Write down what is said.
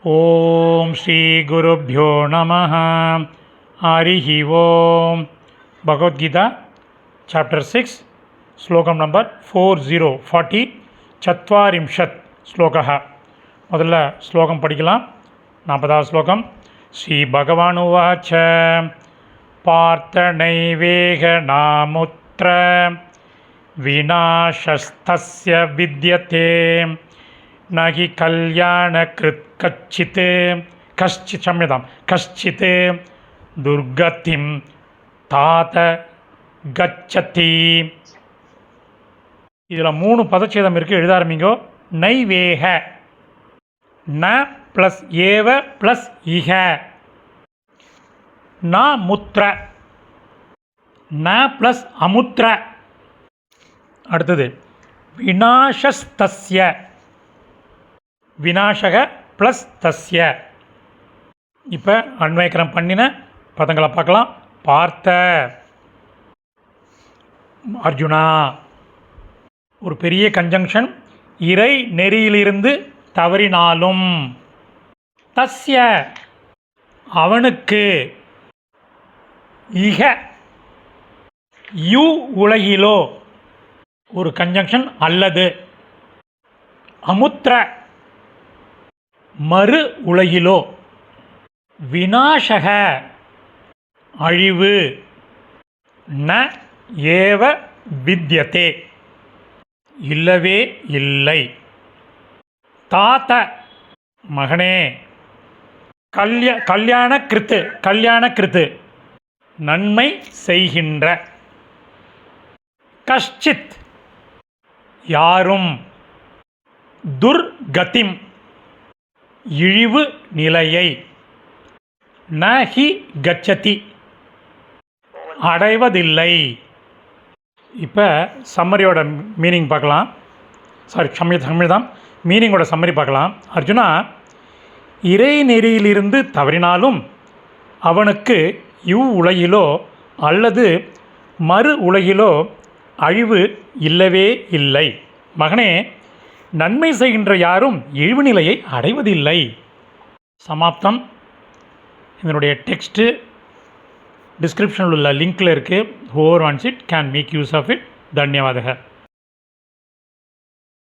ஓம் ஸ்ரீ குருப்யோ நமः. ஹரிஹி ஓம். பகவத்கீதா சாப்டர் 6 ஸ்லோகம் நம்பர் 40 சத்வாரிம்ஷத் ஸ்லோகः. முதல்ல ஸ்லோகம் படிக்கலாம். 40வது ஸ்லோகம். ஸ்ரீ பகவான் உவாச்ச பார்த்த நைவேக நாமுத்ர விநாசஸ்தஸ்ய வித்யதே நகி கல்யாணக்ருத் கஷ்சித் துர்கதிம் தாத கச்சதி. இதில் 3 பதச்சேதம் இருக்குது, எழுத ஆரம்பிங்கோ. நைவேக, ந ப்ளஸ் ஏவ ப்ளஸ் இஹ. ந முத்ர, ந ப்ளஸ் அமுத்ர. அடுத்தது விநாசஸ்தஸ்ய, விநாசக ப்ளஸ் தஸ்ய. இப்போ அன்வயக்கரம் பண்ணின பதங்களை பார்க்கலாம். பார்த்த அர்ஜுனா, ஒரு பெரிய கன்ஜங்ஷன். இறை நெறியிலிருந்து தவறினாலும், தஸ்ய அவனுக்கு, இக யு உலகிலோ ஒரு கன்ஜங்ஷன் அல்லது, அமுத்ர மறு உலகிலோ, விநாசக அழிவு, ந ஏவ வித்யதே இல்லவே இல்லை, தாத்த மகனே, கல்யாணக்கிருத்து நன்மை செய்கின்ற, கஷ்சித் யாரும், துர்கதிம் இழிவு நிலையை, நஹி கச்சதி அடைவதில்லை. இப்போ சம்மரியோட மீனிங் பார்க்கலாம். சம்மிதம் மீனிங்கோட சம்மரி பார்க்கலாம். அர்ஜுனா, இறை நெறியிலிருந்து தவறினாலும் அவனுக்கு இவ் உலகிலோ அல்லது மறு உலகிலோ அழிவு இல்லவே இல்லை. மகனே, நன்மை செய்கின்ற யாரும் இழிவு நிலையை அடைவதில்லை. சமாப்தம். இதனுடைய டெக்ஸ்ட்டு டிஸ்கிரிப்ஷனில் உள்ள லிங்க்கில் இருக்குது. Whoever wants it can make use of it. தன்யவாதக.